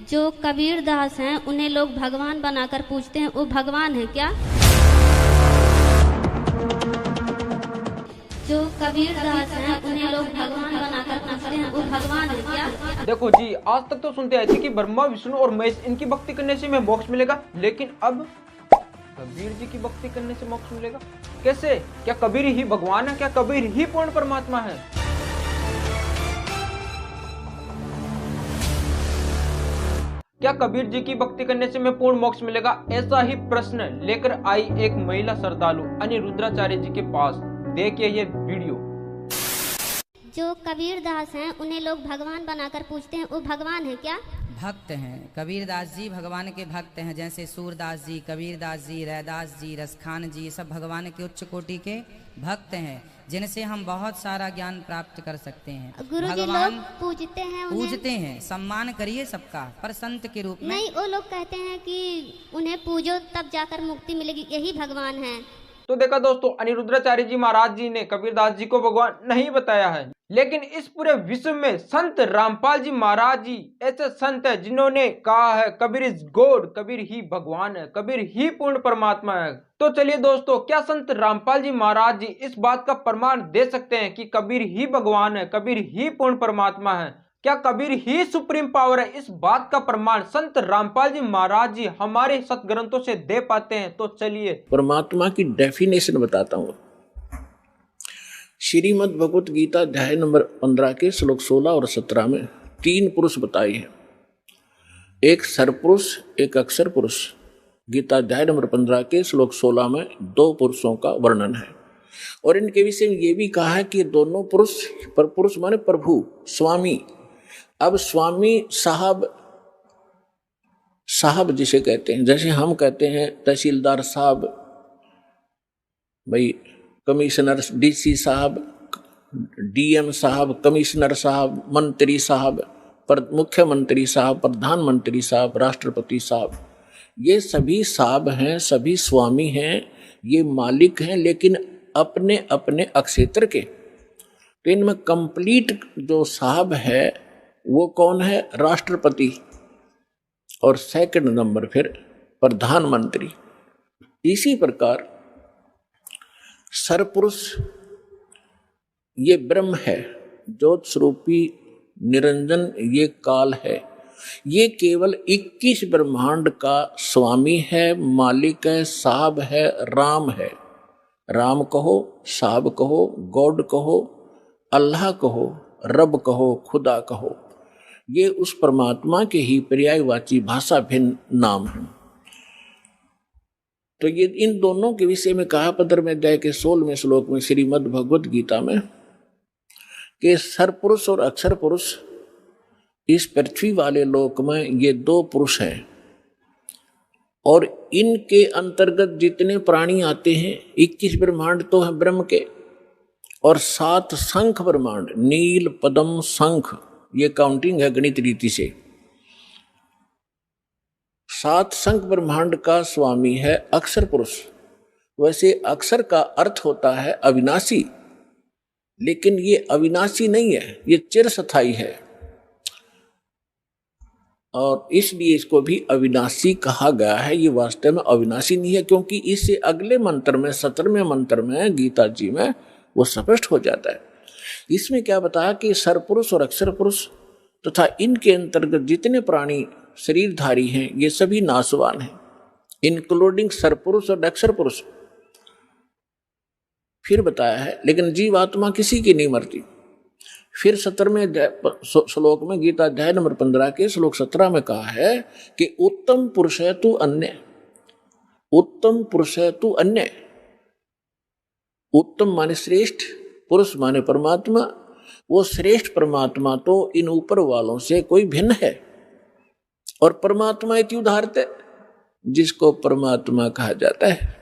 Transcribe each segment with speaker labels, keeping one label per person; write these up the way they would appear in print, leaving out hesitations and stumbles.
Speaker 1: जो कबीर दास हैं उन्हें लोग भगवान बनाकर पूछते हैं, वो भगवान है क्या? जो कबीर दास हैं उन्हें लोग भगवान बनाकर पूछते हैं, वो भगवान है क्या?
Speaker 2: देखो जी, आज तक तो सुनते आए थे कि ब्रह्मा विष्णु और महेश इनकी भक्ति करने से हमें मोक्ष मिलेगा, लेकिन अब कबीर जी की भक्ति करने से मोक्ष मिलेगा कैसे? क्या कबीर ही भगवान है? क्या कबीर ही पूर्ण परमात्मा है? क्या कबीर जी की भक्ति करने से हमें पूर्ण मोक्ष मिलेगा? ऐसा ही प्रश्न लेकर आई एक महिला श्रद्धालु अनिरुद्राचार्य जी के पास। देखिए ये वीडियो।
Speaker 1: जो कबीर दास हैं उन्हें लोग भगवान बनाकर पूछते हैं, वो भगवान है क्या?
Speaker 3: भक्त हैं। कबीरदास जी भगवान के भक्त हैं, जैसे सूरदास जी, कबीरदास जी, रैदास जी, रसखान जी, सब भगवान के उच्च कोटि के भक्त हैं, जिनसे हम बहुत सारा ज्ञान प्राप्त कर सकते हैं।
Speaker 1: गुरु जी लोग पूजते हैं उन्हें?
Speaker 3: पूजते हैं, सम्मान करिए सबका, पर संत के रूप में
Speaker 1: नहीं। वो लोग कहते हैं कि उन्हें पूजो तब जाकर मुक्ति मिलेगी, यही भगवान है।
Speaker 2: तो देखा दोस्तों, अनिरुद्राचार्य जी महाराज जी ने कबीरदास जी को भगवान नहीं बताया है, लेकिन इस पूरे विश्व में संत रामपाल जी महाराज जी ऐसे संत है जिन्होंने कहा है कबीर इज गॉड, कबीर ही भगवान है, कबीर ही पूर्ण परमात्मा है। तो चलिए दोस्तों, क्या संत रामपाल जी महाराज जी इस बात का प्रमाण दे सकते हैं कि कबीर ही भगवान है, कबीर ही पूर्ण परमात्मा है? क्या कबीर ही सुप्रीम पावर है? इस बात का प्रमाण संत रामपाल जी महाराज जी हमारे सतग्रंथों से दे पाते हैं। तो चलिए
Speaker 4: परमात्मा की डेफिनेशन बताता हूँ। श्रीमद् भगवत गीता अध्याय नंबर 15 के श्लोक 16 और 17 में 3 पुरुष बताए हैं, एक सरपुरुष, एक अक्षर पुरुष। गीता अध्याय नंबर 15 के श्लोक 16 में 2 पुरुषों का वर्णन है, और इनके विषय में ये भी कहा है कि दोनों पुरुष, पर पुरुष माने प्रभु, स्वामी। अब स्वामी साहब जिसे कहते हैं, जैसे हम कहते हैं तहसीलदार साहब, भाई कमिश्नर, डीसी साहब, डीएम साहब, कमिश्नर साहब, मंत्री साहब, मुख्यमंत्री साहब, प्रधानमंत्री साहब, राष्ट्रपति साहब, ये सभी साहब हैं, सभी स्वामी हैं, ये मालिक हैं, लेकिन अपने अपने अक्षेत्र के। तो इनमें कंप्लीट जो साहब है वो कौन है? राष्ट्रपति, और सेकंड नंबर फिर प्रधानमंत्री। इसी प्रकार सरपुरुष ये ब्रह्म है, ज्योत स्वरूपी निरंजन ये काल है, ये केवल 21 ब्रह्मांड का स्वामी है, मालिक है, साहब है, राम है। राम कहो, साहब कहो, गॉड कहो, अल्लाह कहो, रब कहो, खुदा कहो, ये उस परमात्मा के ही पर्यायवाची भाषा भिन्न नाम है। तो ये इन दोनों के विषय में कहा 15वें अध्याय के 16वें श्लोक में श्रीमद् भगवत गीता में कि सरपुरुष और अक्षर पुरुष इस पृथ्वी वाले लोक में ये 2 पुरुष हैं, और इनके अंतर्गत जितने प्राणी आते हैं 21 ब्रह्मांड तो हैं ब्रह्म के, और 7 शंख ब्रह्मांड, नील, पद्म, शंख, ये काउंटिंग है गणित रीति से। 7 शंख ब्रह्मांड का स्वामी है अक्षर पुरुष। वैसे अक्षर का अर्थ होता है अविनाशी, लेकिन ये अविनाशी नहीं है, ये चिरस्थायी है, और इसलिए इसको भी अविनाशी कहा गया है। ये वास्तव में अविनाशी नहीं है, क्योंकि इससे अगले मंत्र में 17वें मंत्र में गीता जी में वो स्पष्ट हो जाता है। इसमें क्या बताया कि सरपुरुष और अक्षर पुरुष तथा इनके अंतर्गत जितने प्राणी शरीरधारी हैं ये सभी नाशवान हैं, इंक्लूडिंग सरपुरुष और अक्षर पुरुष। फिर बताया है, लेकिन जीवात्मा किसी की नहीं मरती। फिर 17वें श्लोक में गीता अध्याय नंबर 15 के श्लोक 17 में कहा है कि उत्तम पुरुष है तू अन्य, उत्तम पुरुष है तू अन्य। उत्तम माने श्रेष्ठ, पुरुष माने परमात्मा, वो श्रेष्ठ परमात्मा तो इन ऊपर वालों से कोई भिन्न है, और परमात्मा इति उदाहरते, जिसको परमात्मा कहा जाता है,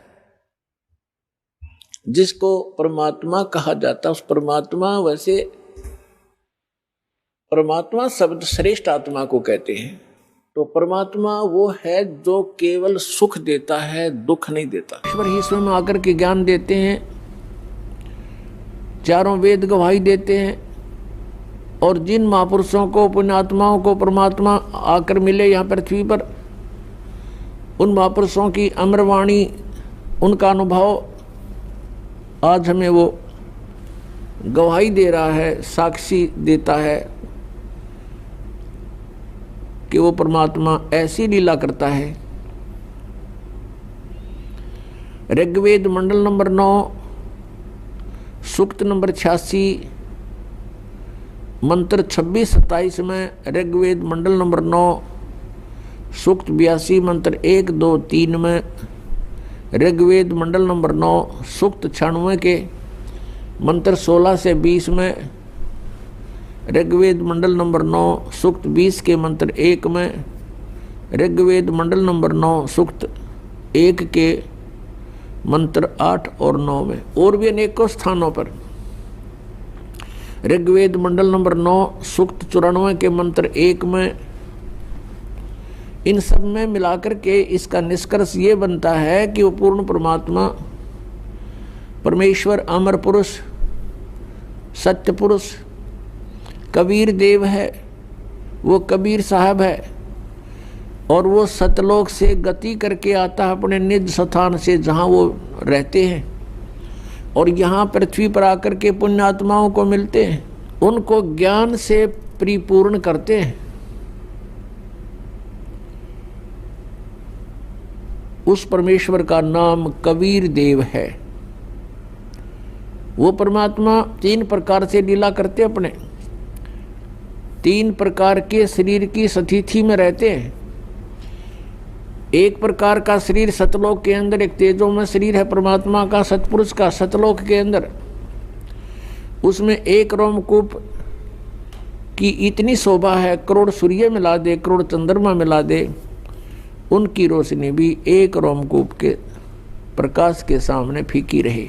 Speaker 4: जिसको परमात्मा कहा जाता है उस परमात्मा, वैसे परमात्मा शब्द श्रेष्ठ आत्मा को कहते हैं। तो परमात्मा वो है जो केवल सुख देता है, दुख नहीं देता। ईश्वर ही स्वयं आकर के ज्ञान देते हैं, चारों वेद गवाही देते हैं, और जिन महापुरुषों को, पुण्यात्माओं को परमात्मा आकर मिले यहाँ पृथ्वी पर, उन महापुरुषों की अमरवाणी, उनका अनुभव आज हमें वो गवाही दे रहा है, साक्षी देता है कि वो परमात्मा ऐसी लीला करता है। ऋग्वेद मंडल नंबर 9 सूक्त नंबर 86 मंत्र 26-27 में, ऋग्वेद मंडल नंबर 9 सूक्त 82 मंत्र 1, 2, 3 में, ऋग्वेद मंडल नंबर 9 सूक्त 96 के मंत्र 16 से 20 में, ऋग्वेद मंडल नंबर 9 सूक्त 20 के मंत्र 1 में, ऋग्वेद मंडल नंबर 9 सूक्त 1 के मंत्र 8 और 9 में, और भी अनेकों स्थानों पर ऋग्वेद मंडल नंबर 9 सूक्त 94 के मंत्र 1 में, इन सब में मिलाकर के इसका निष्कर्ष ये बनता है कि वो पूर्ण परमात्मा, परमेश्वर, अमर पुरुष, सत्य पुरुष, कबीर देव है, वो कबीर साहब है, और वो सतलोक से गति करके आता है अपने निज स्थान से जहाँ वो रहते हैं, और यहाँ पृथ्वी पर आकर के पुण्यात्माओं को मिलते हैं, उनको ज्ञान से परिपूर्ण करते हैं। उस परमेश्वर का नाम कबीर देव है। वो परमात्मा 3 प्रकार से लीला करते, अपने 3 प्रकार के शरीर की स्थिति में रहते हैं। एक प्रकार का शरीर सतलोक के अंदर, एक तेजो में शरीर है परमात्मा का, सतपुरुष का, सतलोक के अंदर। उसमें एक रोमकूप की इतनी शोभा है, करोड़ सूर्य मिला दे, करोड़ चंद्रमा मिला दे, उनकी रोशनी भी एक रोमकूप के प्रकाश के सामने फीकी रहे।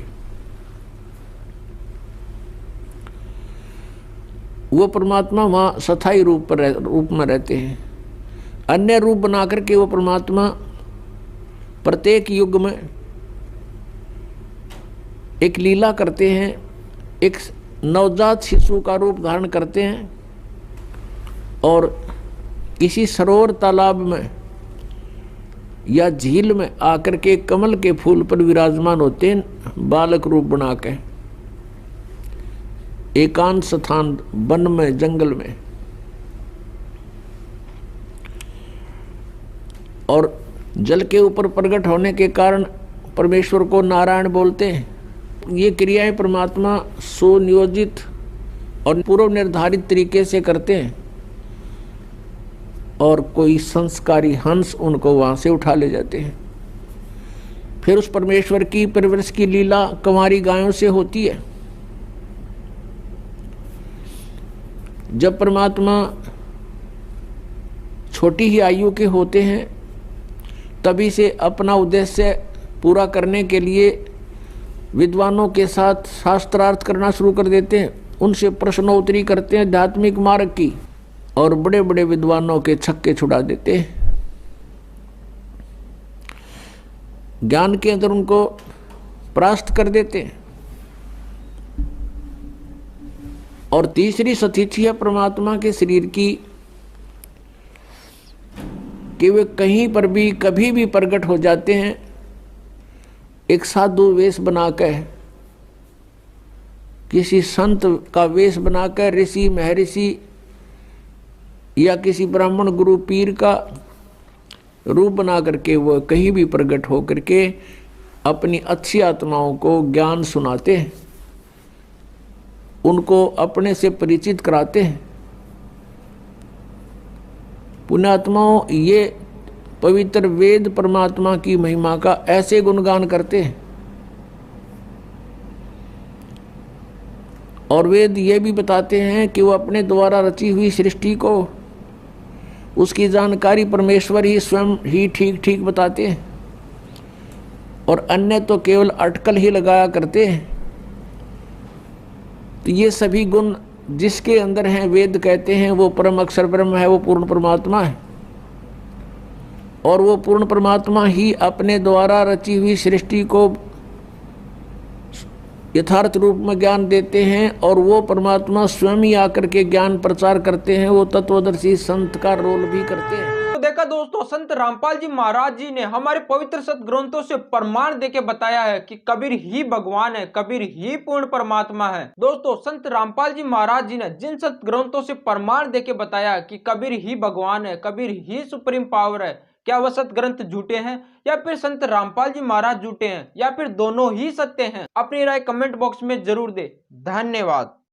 Speaker 4: वो परमात्मा वहाँ स्थायी रूप में रहते हैं। अन्य रूप बना करके वो परमात्मा प्रत्येक युग में एक लीला करते हैं, एक नवजात शिशु का रूप धारण करते हैं, और किसी सरोवर, तालाब में या झील में आकर के कमल के फूल पर विराजमान होते हैं, बालक रूप बना के, एकांत स्थान, वन में, जंगल में। और जल के ऊपर प्रकट होने के कारण परमेश्वर को नारायण बोलते हैं। ये क्रियाएं परमात्मा सुनियोजित और पूर्व निर्धारित तरीके से करते हैं, और कोई संस्कारी हंस उनको वहाँ से उठा ले जाते हैं। फिर उस परमेश्वर की परवरिश की लीला कंवारी गायों से होती है। जब परमात्मा छोटी ही आयु के होते हैं, तभी से अपना उद्देश्य पूरा करने के लिए विद्वानों के साथ शास्त्रार्थ करना शुरू कर देते हैं, उनसे प्रश्नोत्तरी करते हैं आध्यात्मिक मार्ग की, और बड़े बड़े विद्वानों के छक्के छुड़ा देते हैं। ज्ञान के अंदर उनको परास्त कर देते हैं। और तीसरी स्थिति है परमात्मा के शरीर की कि वे कहीं पर भी कभी भी प्रकट हो जाते हैं, एक साधु वेश बनाकर, किसी संत का वेश बनाकर, ऋषि महर्षि या किसी ब्राह्मण गुरु पीर का रूप बना करके वो कहीं भी प्रकट हो करके अपनी अच्छी आत्माओं को ज्ञान सुनाते हैं, उनको अपने से परिचित कराते हैं। पुण्यात्माओं ये पवित्र वेद परमात्मा की महिमा का ऐसे गुणगान करते हैं, और वेद ये भी बताते हैं कि वो अपने द्वारा रची हुई सृष्टि को, उसकी जानकारी परमेश्वर ही स्वयं ही ठीक ठीक बताते हैं, और अन्य तो केवल अटकल ही लगाया करते हैं। तो ये सभी गुण जिसके अंदर हैं, वेद कहते हैं वो परम अक्षर ब्रह्म है, वो पूर्ण परमात्मा है, और वो पूर्ण परमात्मा ही अपने द्वारा रची हुई सृष्टि को यथार्थ रूप में ज्ञान देते हैं और वो परमात्मा स्वयं ही आकर के ज्ञान प्रचार करते हैं। वो तत्वदर्शी संत का रोल भी करते हैं।
Speaker 2: तो देखा दोस्तों, संत रामपाल जी महाराज जी ने हमारे पवित्र सदग्रंथों से प्रमाण देके बताया है कि कबीर ही भगवान है, कबीर ही पूर्ण परमात्मा है। दोस्तों, संत रामपाल जी महाराज जी ने जिन सदग्रंथों से प्रमाण देके बताया कि कबीर ही भगवान है, कबीर ही सुप्रीम पावर है, क्या वह सदग्रंथ झूठे हैं या फिर संत रामपाल जी महाराज झूठे हैं या फिर दोनों ही सत्य हैं? अपनी राय कमेंट बॉक्स में जरूर दे। धन्यवाद।